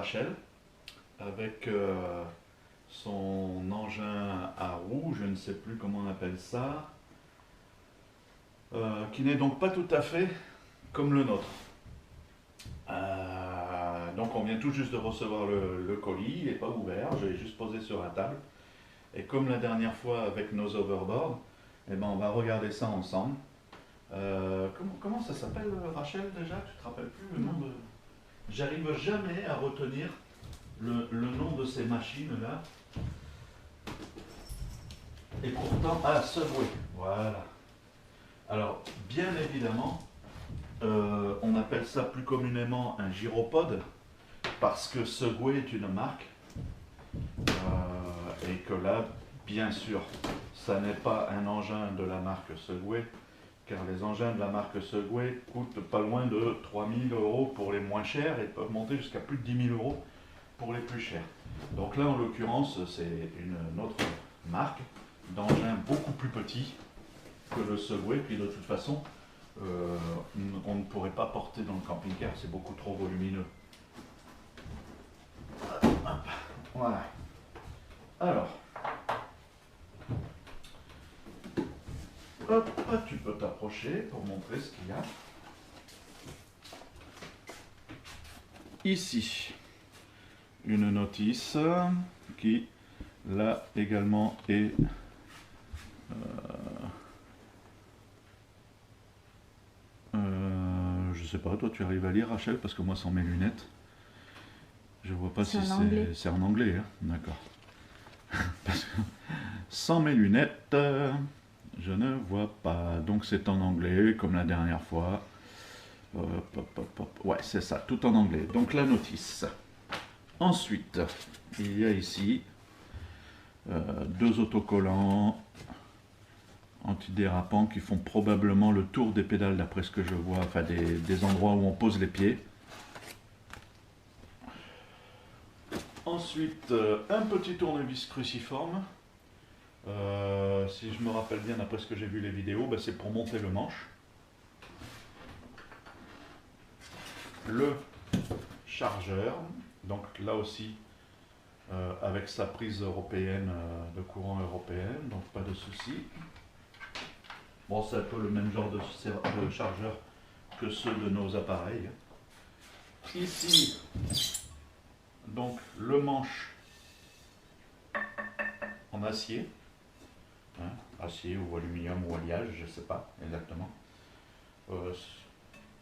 Rachel avec son engin à roues, je ne sais plus comment on appelle ça, qui n'est donc pas tout à fait comme le nôtre. Donc on vient tout juste de recevoir le colis, il n'est pas ouvert, je l'ai juste posé sur la table. Et comme la dernière fois avec nos overboards, eh ben on va regarder ça ensemble. Comment ça s'appelle, Rachel, déjà? Tu te rappelles plus le nom de... J'arrive jamais à retenir le nom de ces machines-là. Et pourtant... Ah, Subway, voilà. Alors, bien évidemment, on appelle ça plus communément un gyropode, parce que Subway est une marque. Et que là, bien sûr, ça n'est pas un engin de la marque Subway, car les engins de la marque Subway coûtent pas loin de 3 000 € pour les moins chers et peuvent monter jusqu'à plus de 10 000 € pour les plus chers. Donc là, en l'occurrence, c'est une autre marque d'engin beaucoup plus petit que le Subway, puis de toute façon, on ne pourrait pas porter dans le camping-car, c'est beaucoup trop volumineux. Voilà. Alors, hop, tu peux t'approcher pour montrer ce qu'il y a. Ici, une notice qui, là également, est je sais pas, toi tu arrives à lire, Rachel, parce que moi sans mes lunettes, je vois pas si c'est en anglais, hein. D'accord. Parce que sans mes lunettes, je ne vois pas. Donc c'est en anglais, comme la dernière fois. Ouais, c'est ça, tout en anglais. Donc la notice. Ensuite, il y a ici deux autocollants antidérapants qui font probablement le tour des pédales d'après ce que je vois, enfin des endroits où on pose les pieds. Ensuite, un petit tournevis cruciforme. Si je me rappelle bien d'après ce que j'ai vu les vidéos, ben c'est pour monter le manche. Le chargeur, donc là aussi avec sa prise européenne de courant européenne, donc pas de souci. Bon, c'est un peu le même genre de chargeur que ceux de nos appareils. Ici, donc le manche en acier, hein, acier ou aluminium ou alliage, je ne sais pas exactement.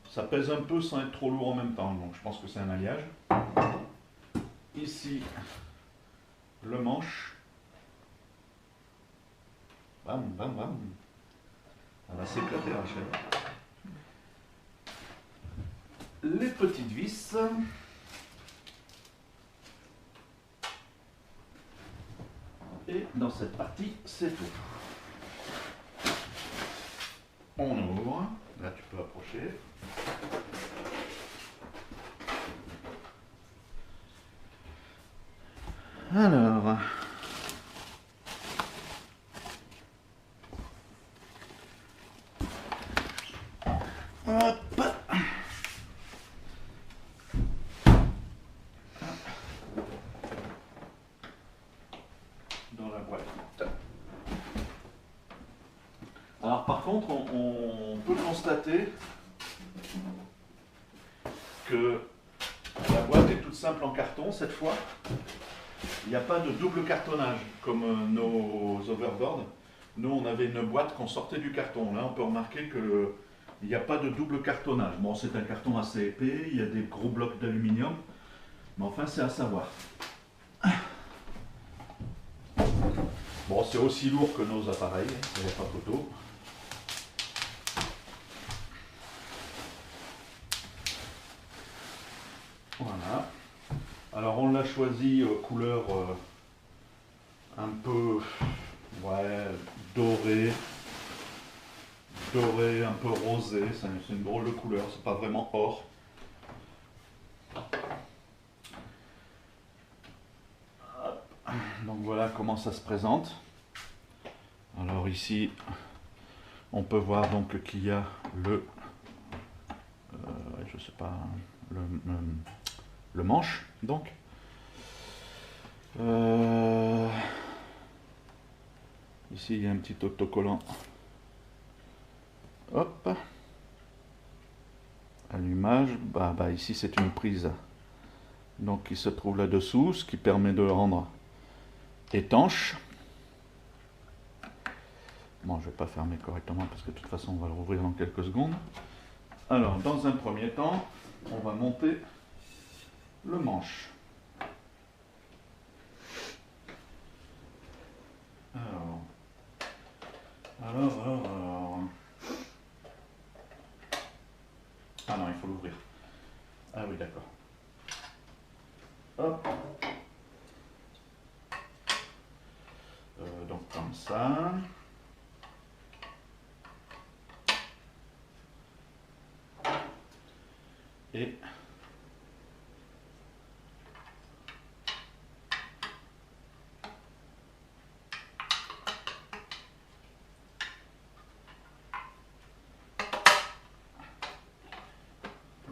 Ça pèse un peu sans être trop lourd en même temps, donc je pense que c'est un alliage. Ici, le manche. Bam, bam, bam. On va s'éclater, Rachel. Les petites vis. Et dans cette partie, c'est tout. On ouvre. Là, tu peux approcher. Alors... Hop. Dans la boîte. Alors par contre, on peut constater que la boîte est toute simple en carton cette fois. Il n'y a pas de double cartonnage comme nos overboards. Nous, on avait une boîte qu'on sortait du carton. Là, on peut remarquer que il n'y a pas de double cartonnage. Bon, c'est un carton assez épais, il y a des gros blocs d'aluminium, mais enfin, c'est à savoir. Bon, c'est aussi lourd que nos appareils, il n'y a pas photo. Voilà. Alors, on l'a choisi couleur un peu ouais, doré, un peu rosé, c'est une drôle de couleur, c'est pas vraiment or. Donc voilà comment ça se présente. Alors ici, on peut voir donc qu'il y a je sais pas, le manche. Donc, ici il y a un petit autocollant. Hop. Allumage. Bah, ici c'est une prise. Donc qui se trouve là-dessous, ce qui permet de le rendre étanche. Bon, je ne vais pas fermer correctement parce que de toute façon on va le rouvrir dans quelques secondes. Alors, dans un premier temps, on va monter le manche. Alors. Ah non, il faut l'ouvrir. Ah oui, d'accord. Hop. Donc comme ça. Et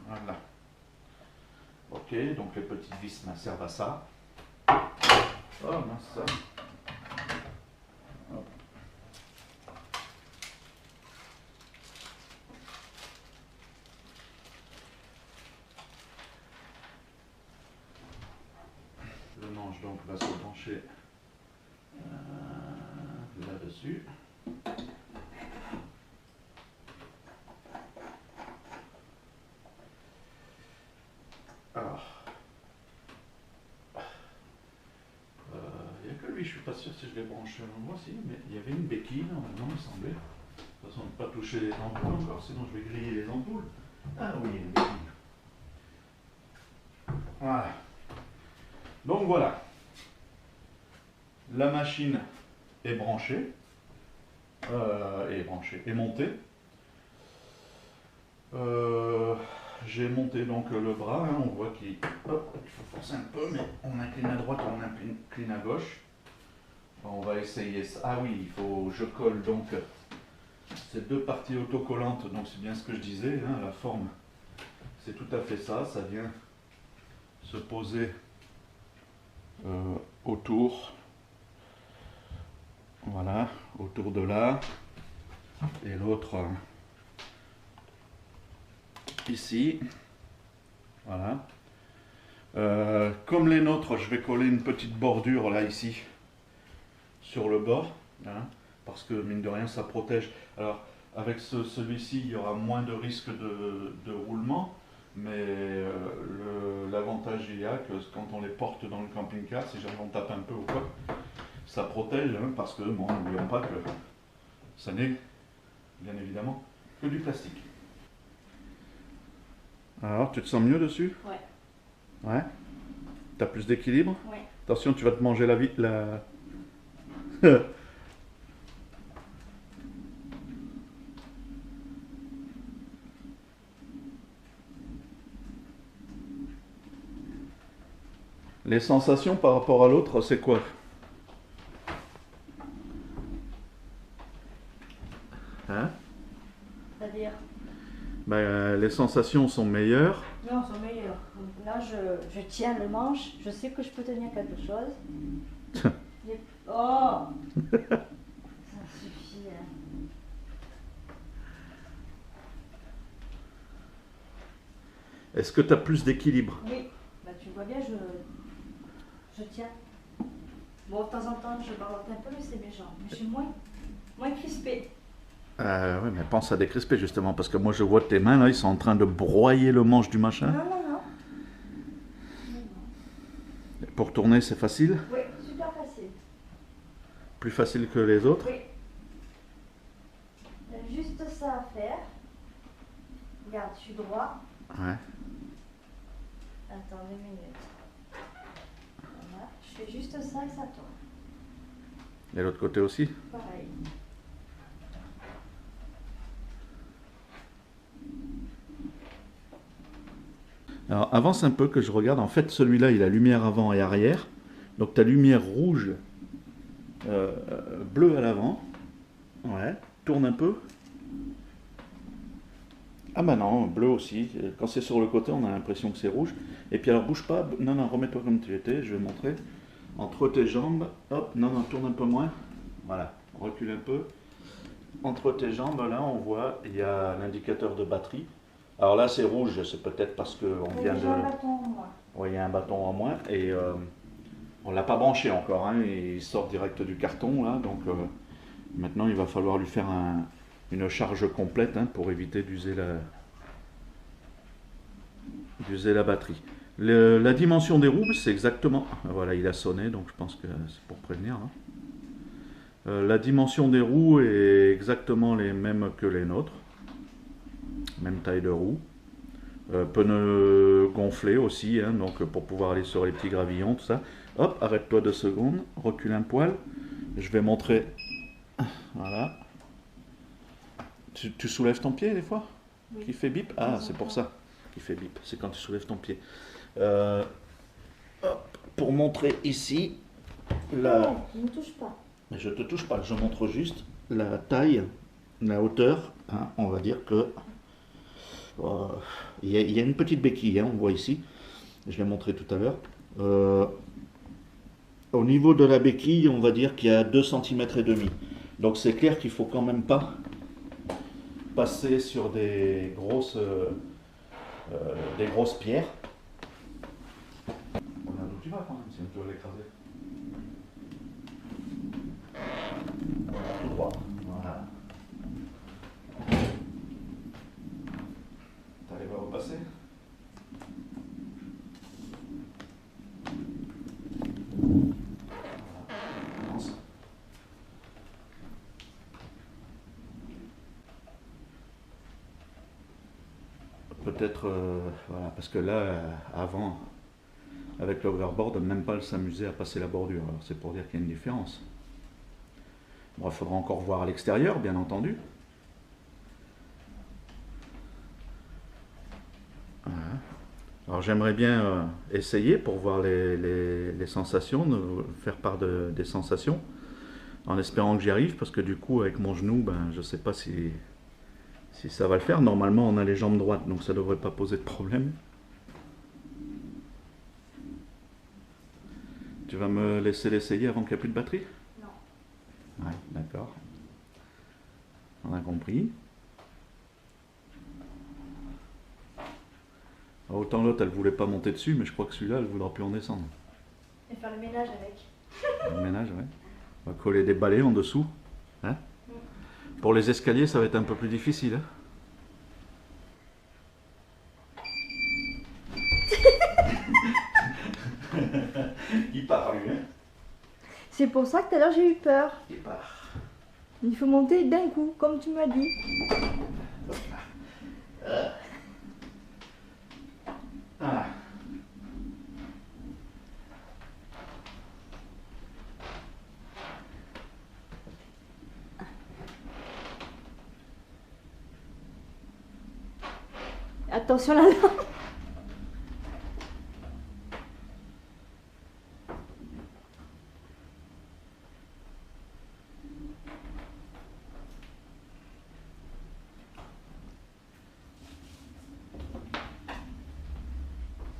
voilà. Ok, donc les petites vis servent à ça. Oh mince ça. Hop. Le manche donc va se brancher là-dessus. Alors, il n'y a que lui, je suis pas sûr si je l'ai branché moi aussi, mais il y avait une béquille normalement, il me semblait. De toute façon, ne pas toucher les ampoules encore, sinon je vais griller les ampoules. Ah oui, il y a une béquille. Voilà. Donc voilà. La machine est branchée. Est montée. J'ai monté donc le bras, hein, on voit qu'il faut forcer un peu, mais on incline à droite, on incline à gauche. On va essayer ça. Ah oui, je colle donc ces deux parties autocollantes, donc c'est bien ce que je disais, hein, la forme, c'est tout à fait ça, ça vient se poser autour, voilà, autour de là, et l'autre ici, voilà. Comme les nôtres, je vais coller une petite bordure là ici sur le bord, hein, parce que mine de rien ça protège. Alors avec celui-ci il y aura moins de risque de roulement, mais l'avantage il y a que quand on les porte dans le camping-car, si jamais on tape un peu ou quoi, ça protège, hein, parce que bon, n'oublions pas que ça n'est bien évidemment que du plastique. Alors, tu te sens mieux dessus? Ouais. Ouais. T'as plus d'équilibre? Ouais. Attention, tu vas te manger la... Les sensations par rapport à l'autre, c'est quoi? Hein? C'est-à-dire? Ben, les sensations sont meilleures. Non, c'est meilleur. Là, je tiens le manche, je sais que je peux tenir quelque chose. Oh! Ça suffit. Hein. Est-ce que tu as plus d'équilibre? Oui, bah, tu vois bien, je tiens. Bon, de temps en temps, je ballotte un peu, mais c'est mes jambes. Mais je suis moins crispée. Oui, mais pense à décrisper justement, parce que moi je vois tes mains là, ils sont en train de broyer le manche du machin. Non, non, non. Pour tourner, c'est facile? Oui, super facile. Plus facile que les autres? Oui. Il y a juste ça à faire. Regarde, je suis droit. Ouais. Attends 2 minutes. Voilà, je fais juste ça et ça tourne. Et l'autre côté aussi? Pareil. Alors avance un peu que je regarde. En fait, celui-là, il a lumière avant et arrière. Donc ta lumière rouge, bleue à l'avant. Ouais. Tourne un peu. Ah bah non, bleu aussi. Quand c'est sur le côté, on a l'impression que c'est rouge. Et puis alors bouge pas, non, non, remets-toi comme tu étais, je vais montrer. Entre tes jambes, hop, non, non, tourne un peu moins. Voilà, recule un peu. Entre tes jambes, là, on voit, il y a l'indicateur de batterie. Alors là, c'est rouge, c'est peut-être parce qu'on vient de... J'ai un bâton, moi. Oui, il y a un bâton en moins et on ne l'a pas branché encore. Hein, il sort direct du carton, là, donc maintenant, il va falloir lui faire une charge complète hein, pour éviter d'user la batterie. La dimension des roues, c'est exactement... Voilà, il a sonné, donc je pense que c'est pour prévenir. Hein. La dimension des roues est exactement les mêmes que les nôtres. Même taille de roue. Pneus gonflés aussi, hein, donc pour pouvoir aller sur les petits gravillons, tout ça. Hop, arrête-toi 2 secondes, recule un poil. Je vais montrer. Voilà. Tu soulèves ton pied des fois? Oui. Qui fait bip? Ah, c'est pour ça qui fait bip. C'est quand tu soulèves ton pied. Hop, pour montrer ici, Non, je ne touche pas. je te touche pas, je montre juste la taille, la hauteur. Hein, on va dire que il y a une petite béquille, hein, on voit ici. Je l'ai montré tout à l'heure. Au niveau de la béquille, on va dire qu'il y a 2,5 cm. Donc c'est clair qu'il ne faut quand même pas passer sur des grosses pierres. Regarde où tu vas quand même, si tu veux l'écraser. Voilà, tout droit. Voilà. T'arrives à repasser? Peut-être, voilà, parce que là, avant, avec l'hoverboard, même pas s'amuser à passer la bordure. Alors c'est pour dire qu'il y a une différence. Bon, il faudra encore voir à l'extérieur, bien entendu. Voilà. Alors j'aimerais bien essayer pour voir les sensations, faire part des sensations, en espérant que j'y arrive, parce que du coup, avec mon genou, ben, je ne sais pas si ça va le faire. Normalement, on a les jambes droites, donc ça ne devrait pas poser de problème. Tu vas me laisser l'essayer avant qu'il n'y ait plus de batterie? Non. Ouais, d'accord. On a compris. Alors, autant l'autre, elle voulait pas monter dessus, mais je crois que celui-là, elle ne voudra plus en descendre. Et faire le ménage avec. Le ménage, ouais. On va coller des balais en dessous. Hein? Pour les escaliers, ça va être un peu plus difficile. Hein? Il part, lui, hein? C'est pour ça que tout à l'heure j'ai eu peur. Il part. Il faut monter d'un coup, comme tu m'as dit. Ah. Attention là-dedans.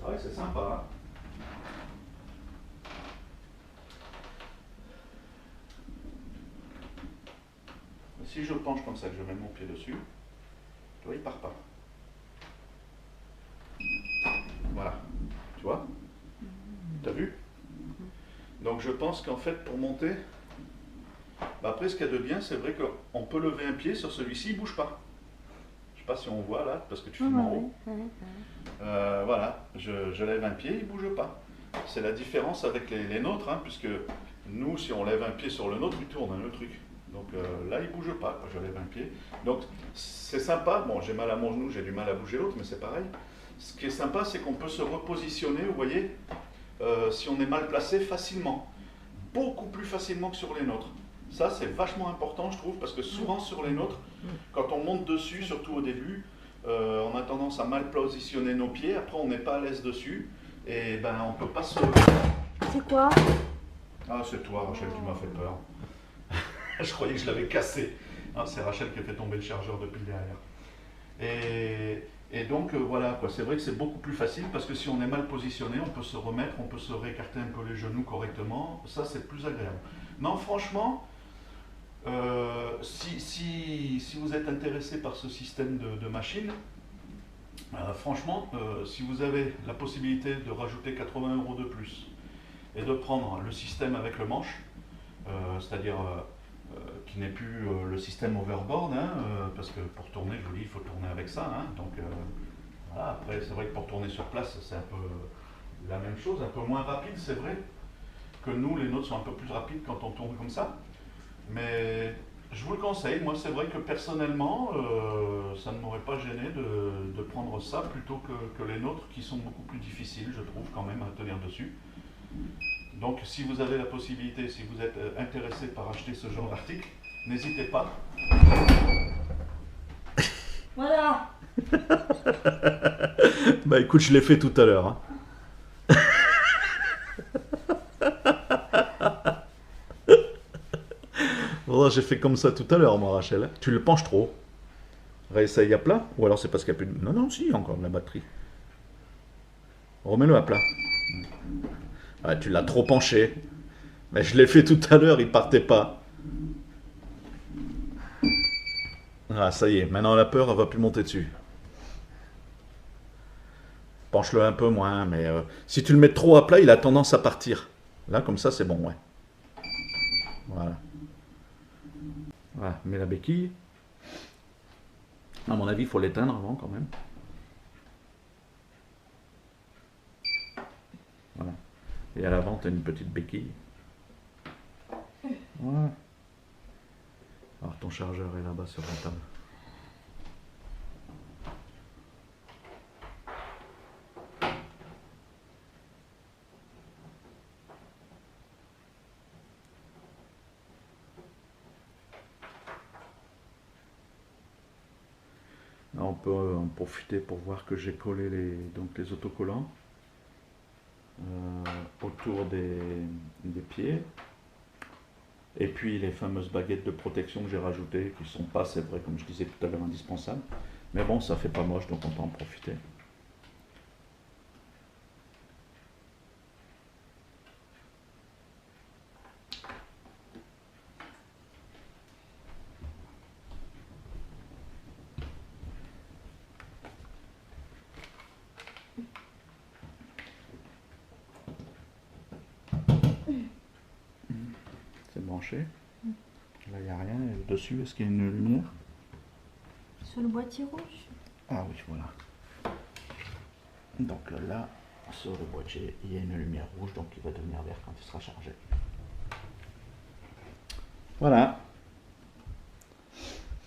Ouais, c'est sympa. Hein? Si je penche comme ça, que je mets mon pied dessus, tu vois, il part pas. Voilà. Tu vois? T'as vu? Donc je pense qu'en fait, pour monter, bah après ce qu'il y a de bien, c'est vrai qu'on peut lever un pied sur celui-ci, il ne bouge pas. Je ne sais pas si on voit là, parce que tu filmes en haut. Voilà, je lève un pied, il ne bouge pas. C'est la différence avec les nôtres, hein, puisque nous, si on lève un pied sur le nôtre, il tourne hein, le truc. Donc là, il ne bouge pas quand je lève un pied. Donc c'est sympa. Bon, j'ai mal à mon genou, j'ai du mal à bouger l'autre, mais c'est pareil. Ce qui est sympa, c'est qu'on peut se repositionner, vous voyez, si on est mal placé, facilement. Beaucoup plus facilement que sur les nôtres. Ça, c'est vachement important, je trouve, parce que souvent sur les nôtres, quand on monte dessus, surtout au début, on a tendance à mal positionner nos pieds. Après, on n'est pas à l'aise dessus. Et ben, on ne peut pas se... C'est quoi? Ah, c'est toi, Rachel, qui m'a fait peur. Je croyais que je l'avais cassé. Ah, c'est Rachel qui a fait tomber le chargeur depuis derrière. Et donc voilà, quoi. C'est vrai que c'est beaucoup plus facile parce que si on est mal positionné, on peut se remettre, on peut se réécarter un peu les genoux correctement. Ça, c'est plus agréable. Non, franchement, si vous êtes intéressé par ce système de machine, franchement, si vous avez la possibilité de rajouter 80 € de plus et de prendre le système avec le manche, c'est-à-dire qui n'est plus le système overboard, hein, parce que pour tourner, je vous dis, il faut tourner avec ça. Hein, donc voilà, après, c'est vrai que pour tourner sur place, c'est un peu la même chose, un peu moins rapide, c'est vrai que nous, les nôtres sont un peu plus rapides quand on tourne comme ça. Mais je vous le conseille, moi c'est vrai que personnellement, ça ne m'aurait pas gêné de prendre ça plutôt que les nôtres qui sont beaucoup plus difficiles, je trouve, quand même, à tenir dessus. Donc si vous avez la possibilité, si vous êtes intéressé par acheter ce genre d'article, n'hésitez pas. Voilà. Bah écoute, je l'ai fait tout à l'heure. Hein. Voilà, j'ai fait comme ça tout à l'heure, moi, Rachel. Tu le penches trop. Réessaye à plat. Ou alors c'est parce qu'il n'y a plus de... Non, non, si, il y a encore de la batterie. Remets-le à plat. Ah, tu l'as trop penché. Mais je l'ai fait tout à l'heure, il partait pas. Ah, ça y est, maintenant la peur, elle va plus monter dessus. Penche-le un peu moins, mais si tu le mets trop à plat, il a tendance à partir. Là, comme ça, c'est bon, ouais. Voilà. Voilà, mets la béquille. À mon avis, il faut l'éteindre avant, quand même. Voilà. Et à l'avant, tu as une petite béquille. Voilà. Alors, ton chargeur est là-bas sur la table. Là, on peut en profiter pour voir que j'ai collé les autocollants autour des pieds. Et puis les fameuses baguettes de protection que j'ai rajoutées, qui ne sont pas, c'est vrai, comme je disais tout à l'heure, indispensables. Mais bon, ça fait pas moche, donc on peut en profiter. C'est branché. Là, il n'y a rien. Et dessus, est-ce qu'il y a une lumière? Sur le boîtier rouge. Ah oui, voilà. Donc là, sur le boîtier, il y a une lumière rouge, donc il va devenir vert quand il sera chargé. Voilà.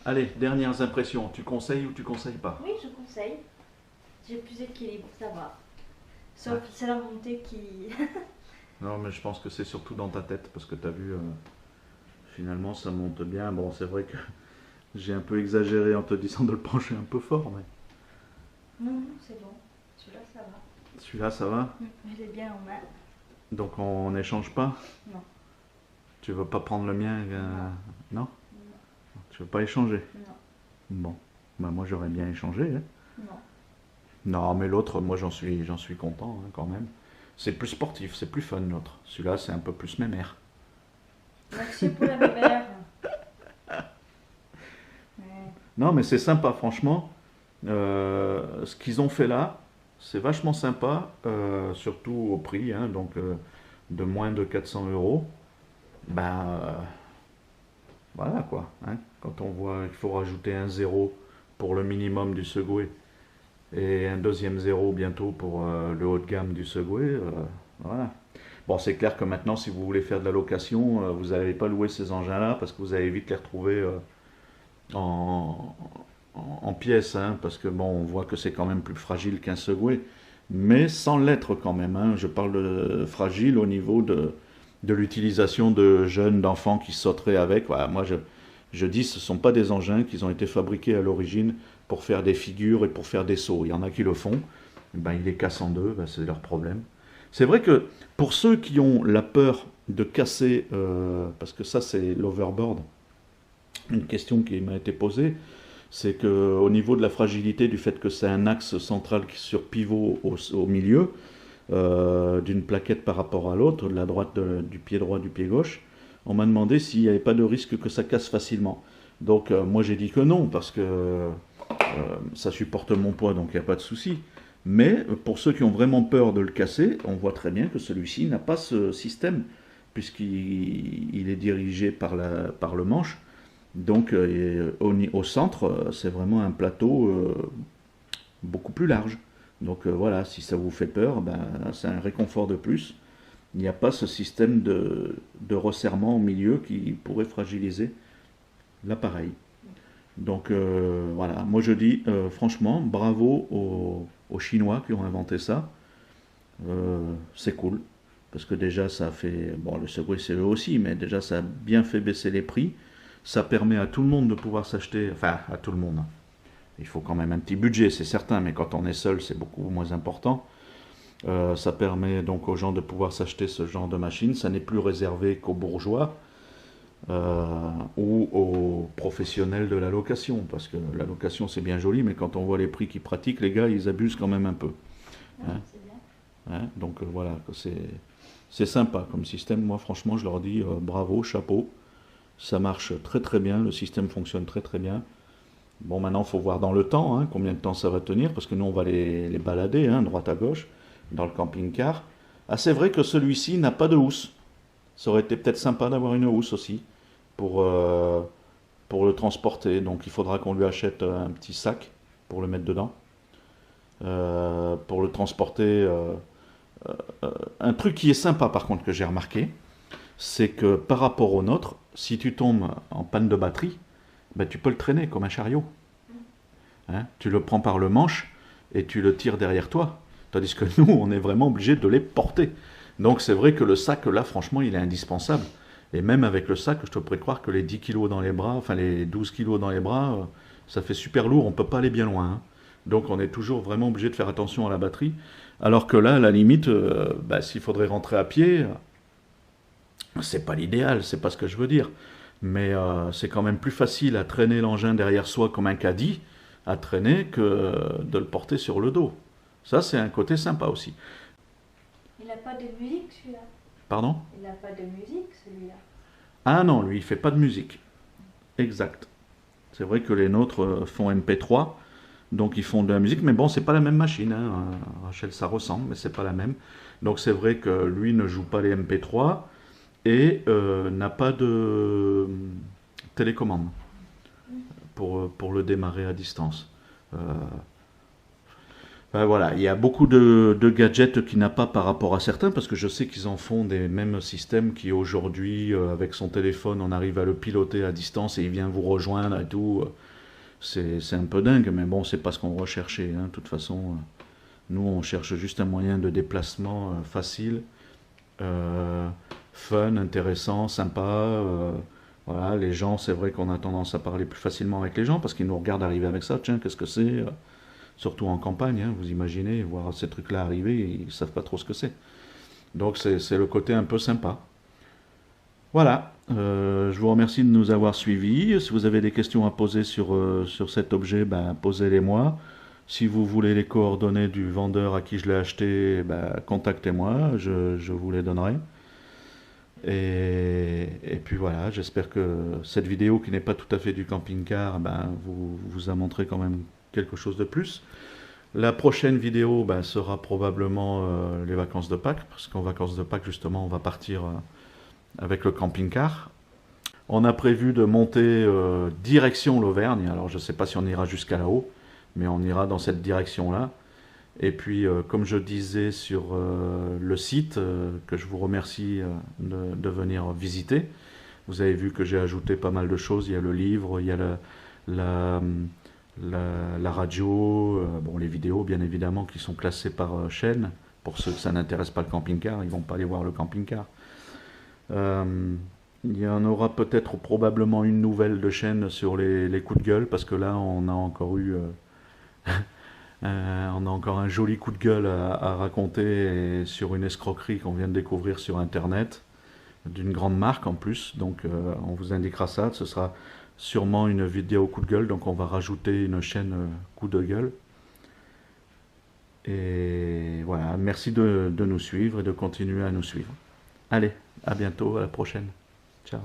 Allez, dernières impressions. Tu conseilles ou tu conseilles pas? Oui, je conseille. J'ai plus d'équilibre, ça va. Sauf que c'est la montée qui... Non, mais je pense que c'est surtout dans ta tête, parce que tu as vu, finalement, ça monte bien. Bon, c'est vrai que j'ai un peu exagéré en te disant de le pencher un peu fort, mais... Non, non, c'est bon. Celui-là, ça va. Celui-là, ça va? Je l'ai bien en main. Donc on n'échange pas? Non. Tu veux pas prendre le mien? Non? Non. Tu veux pas échanger? Non. Bon, bah moi j'aurais bien échangé. Hein. Non. Non, mais l'autre, moi j'en suis content hein, quand même. C'est plus sportif, c'est plus fun l'autre. Celui-là, c'est un peu plus mémère. Merci pour la mémère. Non, mais c'est sympa, franchement. Ce qu'ils ont fait là, c'est vachement sympa, surtout au prix, hein, donc de moins de 400 €. Ben, voilà quoi. Hein, quand on voit qu'il faut rajouter un 0 pour le minimum du Segway et un deuxième 0 bientôt pour le haut de gamme du Segway, voilà. Bon, c'est clair que maintenant, si vous voulez faire de la location, vous n'allez pas louer ces engins-là parce que vous allez vite les retrouver en pièces, hein, parce que bon, on voit que c'est quand même plus fragile qu'un Segway, mais sans l'être quand même. Hein. Je parle de fragile au niveau de l'utilisation de jeunes, d'enfants qui sauteraient avec. Voilà, moi, je dis, ce ne sont pas des engins qui ont été fabriqués à l'origine pour faire des figures et pour faire des sauts. Il y en a qui le font, ben, ils les cassent en deux, ben, c'est leur problème. C'est vrai que pour ceux qui ont la peur de casser, parce que ça c'est l'overboard, une question qui m'a été posée, c'est qu'au niveau de la fragilité, du fait que c'est un axe central sur pivot au milieu, d'une plaquette par rapport à l'autre, de la droite du pied droit, du pied gauche, on m'a demandé s'il n'y avait pas de risque que ça casse facilement. Donc moi j'ai dit que non, parce que ça supporte mon poids, donc il n'y a pas de souci. Mais pour ceux qui ont vraiment peur de le casser, on voit très bien que celui-ci n'a pas ce système, puisqu'il est dirigé par le manche. Donc au centre, c'est vraiment un plateau beaucoup plus large. Donc voilà, si ça vous fait peur, ben, c'est un réconfort de plus. Il n'y a pas ce système de resserrement au milieu qui pourrait fragiliser l'appareil. Donc voilà, moi je dis franchement, bravo aux Chinois qui ont inventé ça. C'est cool, parce que déjà ça a fait, bon le Segway c'est eux aussi, mais déjà ça a bien fait baisser les prix. Ça permet à tout le monde de pouvoir s'acheter, enfin à tout le monde. Il faut quand même un petit budget, c'est certain, mais quand on est seul, c'est beaucoup moins important. Ça permet donc aux gens de pouvoir s'acheter ce genre de machine. Ça n'est plus réservé qu'aux bourgeois ou aux professionnels de la location, parce que la location c'est bien joli, mais quand on voit les prix qu'ils pratiquent, les gars, ils abusent quand même un peu. Hein, hein, donc voilà, c'est sympa comme système. Moi, franchement, je leur dis bravo, chapeau. Ça marche très très bien, le système fonctionne très très bien. Bon, maintenant, il faut voir dans le temps, hein, combien de temps ça va tenir, parce que nous, on va les balader, hein, droite à gauche, dans le camping-car. Ah, c'est vrai que celui-ci n'a pas de housse. Ça aurait été peut-être sympa d'avoir une housse aussi, pour le transporter. Donc, il faudra qu'on lui achète un petit sac pour le mettre dedans. Pour le transporter, un truc qui est sympa, par contre, que j'ai remarqué, c'est que par rapport au nôtre, si tu tombes en panne de batterie, ben, tu peux le traîner comme un chariot. Hein, tu le prends par le manche et tu le tires derrière toi. Tandis que nous, on est vraiment obligé de les porter. Donc c'est vrai que le sac, là, franchement, il est indispensable. Et même avec le sac, je te pourrais croire que les 10 kilos dans les bras, enfin les 12 kilos dans les bras, ça fait super lourd, on ne peut pas aller bien loin. Hein. Donc on est toujours vraiment obligé de faire attention à la batterie. Alors que là, à la limite, ben, s'il faudrait rentrer à pied, c'est pas l'idéal, c'est pas ce que je veux dire. Mais c'est quand même plus facile à traîner l'engin derrière soi comme un caddie, à traîner, que de le porter sur le dos. Ça, c'est un côté sympa aussi. Il n'a pas de musique, celui-là. Pardon? Il n'a pas de musique, celui-là. Ah non, lui, il fait pas de musique. Exact. C'est vrai que les nôtres font MP3, donc ils font de la musique, mais bon, c'est pas la même machine. Hein. Rachel, ça ressemble, mais c'est pas la même. Donc c'est vrai que lui ne joue pas les MP3 et n'a pas de télécommande pour le démarrer à distance. Ben voilà, il y a beaucoup de gadgets qu'il n'a pas par rapport à certains, parce que je sais qu'ils en font des mêmes systèmes qui aujourd'hui, avec son téléphone, on arrive à le piloter à distance et il vient vous rejoindre et tout. C'est un peu dingue, mais bon, c'est pas ce qu'on recherchait. Hein. De toute façon, nous, on cherche juste un moyen de déplacement facile, fun, intéressant, sympa. Voilà, les gens, c'est vrai qu'on a tendance à parler plus facilement avec les gens parce qu'ils nous regardent arriver avec ça. Tiens, qu'est-ce que c'est? Surtout en campagne, hein, vous imaginez, voir ces trucs-là arriver, ils ne savent pas trop ce que c'est. Donc c'est le côté un peu sympa. Voilà, je vous remercie de nous avoir suivis. Si vous avez des questions à poser sur cet objet, ben, posez-les-moi. Si vous voulez les coordonnées du vendeur à qui je l'ai acheté, ben, contactez-moi, je vous les donnerai. Et puis voilà, j'espère que cette vidéo qui n'est pas tout à fait du camping-car, ben, vous a montré quand même quelque chose de plus. La prochaine vidéo ben, sera probablement les vacances de Pâques, parce qu'en vacances de Pâques, justement, on va partir avec le camping-car. On a prévu de monter direction l'Auvergne, alors je ne sais pas si on ira jusqu'à là-haut, mais on ira dans cette direction-là. Et puis, comme je disais sur le site, que je vous remercie de venir visiter, vous avez vu que j'ai ajouté pas mal de choses. Il y a le livre, il y a la radio, bon, les vidéos bien évidemment qui sont classées par chaîne. Pour ceux que ça n'intéresse pas le camping-car, ils ne vont pas aller voir le camping-car. Il y en aura peut-être probablement une nouvelle de chaîne sur les coups de gueule, parce que là on a encore eu on a encore un joli coup de gueule à raconter sur une escroquerie qu'on vient de découvrir sur internet, d'une grande marque en plus, donc on vous indiquera ça. sûrement une vidéo coup de gueule, donc on va rajouter une chaîne coup de gueule. Et voilà, merci de nous suivre et de continuer à nous suivre. Allez, à bientôt, à la prochaine. Ciao.